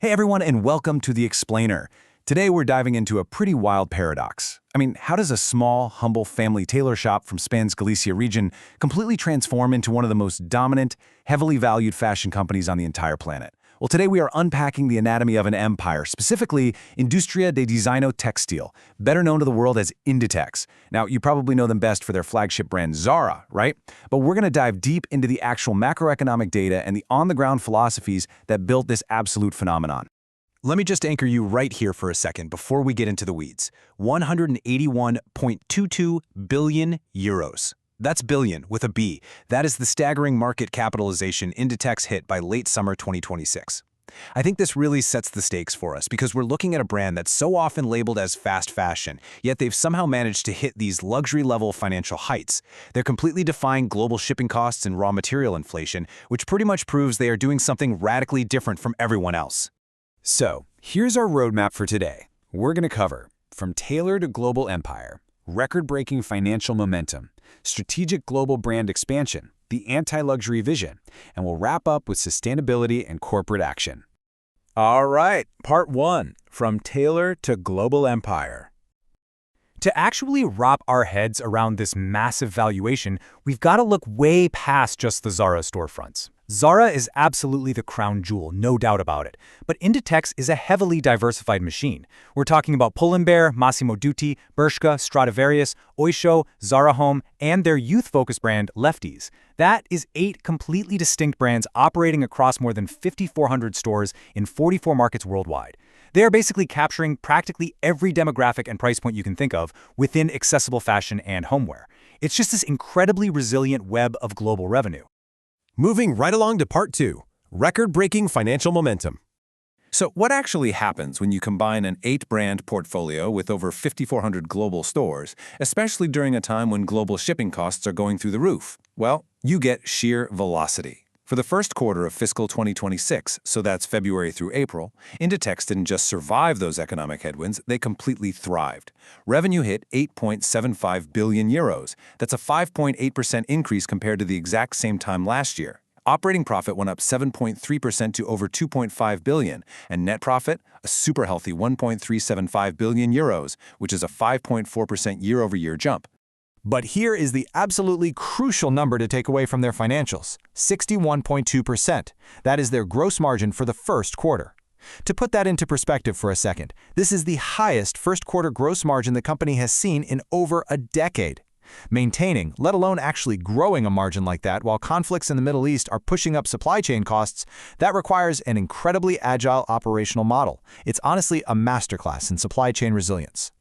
Hey everyone, and welcome to The Explainer. Today we're diving into a pretty wild paradox. How does a small, humble family tailor shop from Spain's Galicia region completely transform into one of the most dominant, heavily valued fashion companies on the entire planet? Well, today we are unpacking the anatomy of an empire, specifically Industria de Diseño Textil, better known to the world as Inditex. Now, you probably know them best for their flagship brand Zara, right? But we're going to dive deep into the actual macroeconomic data and the on-the-ground philosophies that built this absolute phenomenon. Let me just anchor you right here for a second before we get into the weeds. 181.22 billion euros. That's billion with a B. That is the staggering market capitalization Inditex hit by late summer 2026. I think this really sets the stakes for us because we're looking at a brand that's so often labeled as fast fashion, yet they've somehow managed to hit these luxury-level financial heights. They're completely defying global shipping costs and raw material inflation, which pretty much proves they are doing something radically different from everyone else. So, here's our roadmap for today. We're going to cover from tailor to global empire, record-breaking financial momentum, strategic global brand expansion, the anti-luxury vision, and we'll wrap up with sustainability and corporate action. All right, part one, from tailor to global empire. To actually wrap our heads around this massive valuation, we've got to look way past just the Zara storefronts. Zara is absolutely the crown jewel, no doubt about it. But Inditex is a heavily diversified machine. We're talking about Pull&Bear, Massimo Dutti, Bershka, Stradivarius, Oysho, Zara Home, and their youth-focused brand, Lefties. That is 8 completely distinct brands operating across more than 5,400 stores in 44 markets worldwide. They are basically capturing practically every demographic and price point you can think of within accessible fashion and homeware. It's just this incredibly resilient web of global revenue. Moving right along to part two, record-breaking financial momentum. So what actually happens when you combine an 8-brand portfolio with over 5,400 global stores, especially during a time when global shipping costs are going through the roof? Well, you get sheer velocity. For the first quarter of fiscal 2026, so that's February through April, Inditex didn't just survive those economic headwinds, they completely thrived. Revenue hit 8.75 billion euros. That's a 5.8% increase compared to the exact same time last year. Operating profit went up 7.3% to over 2.5 billion, and net profit, a super healthy 1.375 billion euros, which is a 5.4% year-over-year jump. But here is the absolutely crucial number to take away from their financials, 61.2%. That is their gross margin for the first quarter. To put that into perspective for a second, this is the highest first quarter gross margin the company has seen in over a decade. Maintaining, let alone actually growing a margin like that while conflicts in the Middle East are pushing up supply chain costs, that requires an incredibly agile operational model. It's honestly a masterclass in supply chain resilience.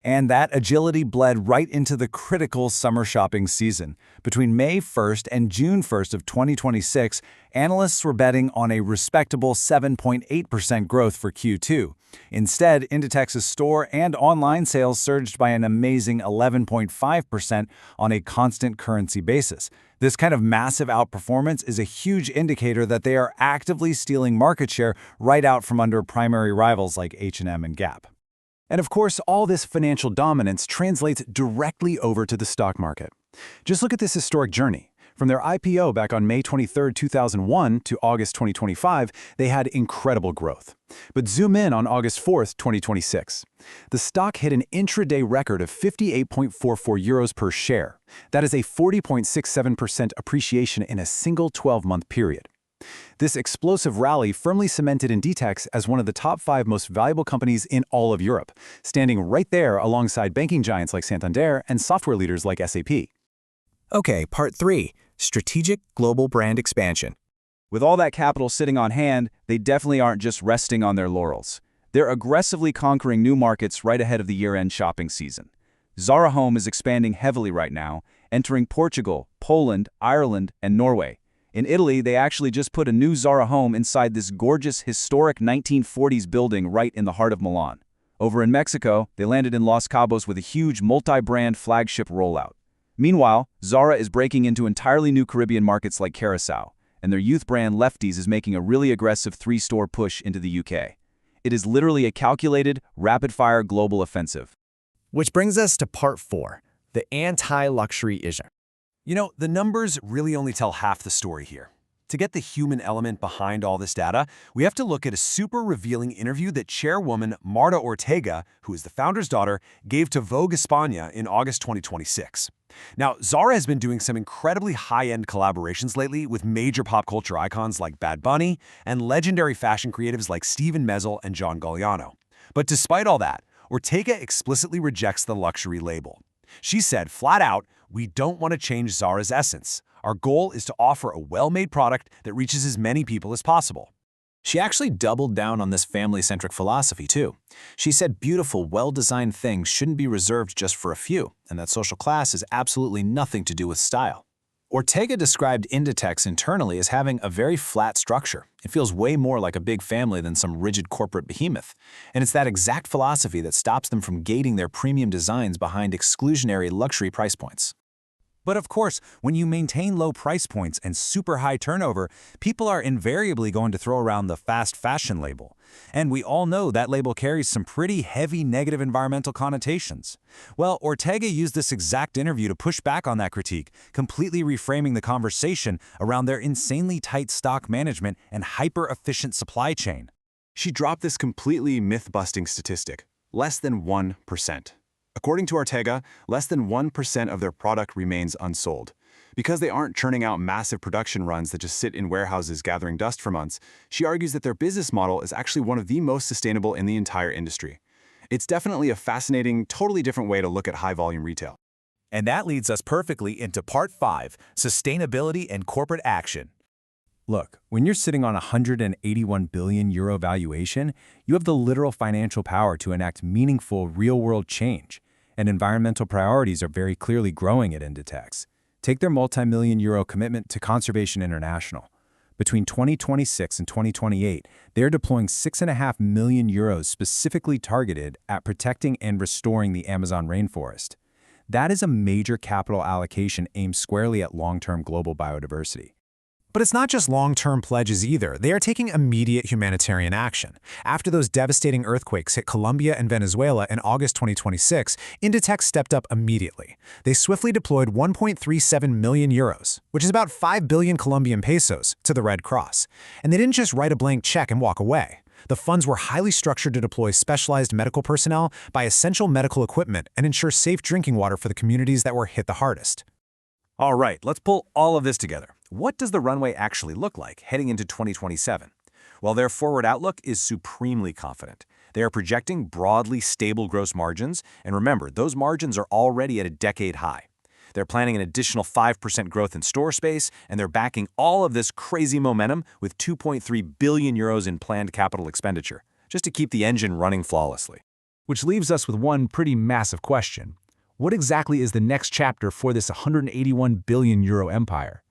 And that agility bled right into the critical summer shopping season. Between May 1st and June 1st of 2026, analysts were betting on a respectable 7.8% growth for Q2. Instead, Inditex's store and online sales surged by an amazing 11.5% on a constant currency basis. This kind of massive outperformance is a huge indicator that they are actively stealing market share right out from under primary rivals like H&M and Gap. And of course, all this financial dominance translates directly over to the stock market. Just look at this historic journey. From their IPO back on May 23, 2001 to August 2025, they had incredible growth. But zoom in on August 4, 2026. The stock hit an intraday record of 58.44 euros per share. That is a 40.67% appreciation in a single 12-month period. This explosive rally firmly cemented Inditex as one of the top 5 most valuable companies in all of Europe, standing right there alongside banking giants like Santander and software leaders like SAP. Okay, part 3, strategic global brand expansion. With all that capital sitting on hand, they definitely aren't just resting on their laurels. They're aggressively conquering new markets right ahead of the year-end shopping season. Zara Home is expanding heavily right now, entering Portugal, Poland, Ireland, and Norway. In Italy, they actually just put a new Zara Home inside this gorgeous, historic 1940s building right in the heart of Milan. Over in Mexico, they landed in Los Cabos with a huge multi-brand flagship rollout. Meanwhile, Zara is breaking into entirely new Caribbean markets like Curaçao, and their youth brand Lefties is making a really aggressive 3-store push into the UK. It is literally a calculated, rapid-fire global offensive. Which brings us to part 4, the anti-luxury vision. The numbers really only tell half the story here. To get the human element behind all this data, we have to look at a super revealing interview that chairwoman Marta Ortega, who is the founder's daughter, gave to Vogue España in August 2026. Now, Zara has been doing some incredibly high-end collaborations lately with major pop culture icons like Bad Bunny and legendary fashion creatives like Steven Meisel and John Galliano. But despite all that, Ortega explicitly rejects the luxury label. She said flat out, "We don't want to change Zara's essence. Our goal is to offer a well-made product that reaches as many people as possible." She actually doubled down on this family-centric philosophy, too. She said beautiful, well-designed things shouldn't be reserved just for a few, and that social class has absolutely nothing to do with style. Ortega described Inditex internally as having a very flat structure. It feels way more like a big family than some rigid corporate behemoth. And it's that exact philosophy that stops them from gating their premium designs behind exclusionary luxury price points. But of course, when you maintain low price points and super high turnover, people are invariably going to throw around the fast fashion label. And we all know that label carries some pretty heavy negative environmental connotations. Well, Ortega used this exact interview to push back on that critique, completely reframing the conversation around their insanely tight stock management and hyper-efficient supply chain. She dropped this completely myth-busting statistic, less than 1%. According to Ortega, less than 1% of their product remains unsold. Because they aren't churning out massive production runs that just sit in warehouses gathering dust for months, she argues that their business model is actually one of the most sustainable in the entire industry. It's definitely a fascinating, totally different way to look at high-volume retail. And that leads us perfectly into Part 5, Sustainability and Corporate Action. Look, when you're sitting on a €181 billion valuation, you have the literal financial power to enact meaningful, real-world change. And environmental priorities are very clearly growing at Inditex. Take their multi-million euro commitment to Conservation International. Between 2026 and 2028, they're deploying €6.5 million specifically targeted at protecting and restoring the Amazon rainforest. That is a major capital allocation aimed squarely at long-term global biodiversity. But it's not just long-term pledges either. They are taking immediate humanitarian action. After those devastating earthquakes hit Colombia and Venezuela in August 2026, Inditex stepped up immediately. They swiftly deployed €1.37 million, which is about 5 billion Colombian pesos, to the Red Cross. And they didn't just write a blank check and walk away. The funds were highly structured to deploy specialized medical personnel, buy essential medical equipment, and ensure safe drinking water for the communities that were hit the hardest. All right, let's pull all of this together. What does the runway actually look like heading into 2027? Well, their forward outlook is supremely confident. They are projecting broadly stable gross margins, and remember, those margins are already at a decade high. They're planning an additional 5% growth in store space, and they're backing all of this crazy momentum with €2.3 billion in planned capital expenditure, just to keep the engine running flawlessly. Which leaves us with one pretty massive question. What exactly is the next chapter for this €181 billion empire?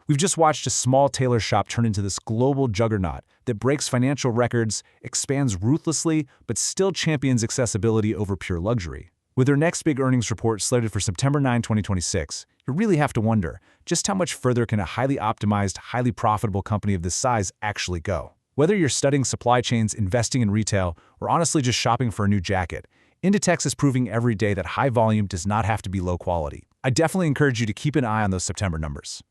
We've just watched a small tailor shop turn into this global juggernaut that breaks financial records, expands ruthlessly, but still champions accessibility over pure luxury. With their next big earnings report slated for September 9, 2026, you really have to wonder, just how much further can a highly optimized, highly profitable company of this size actually go? Whether you're studying supply chains, investing in retail, or honestly just shopping for a new jacket, Inditex is proving every day that high volume does not have to be low quality. I definitely encourage you to keep an eye on those September numbers.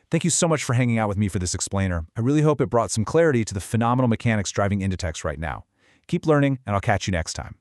Thank you so much for hanging out with me for this explainer. I really hope it brought some clarity to the phenomenal mechanics driving Inditex right now. Keep learning, and I'll catch you next time.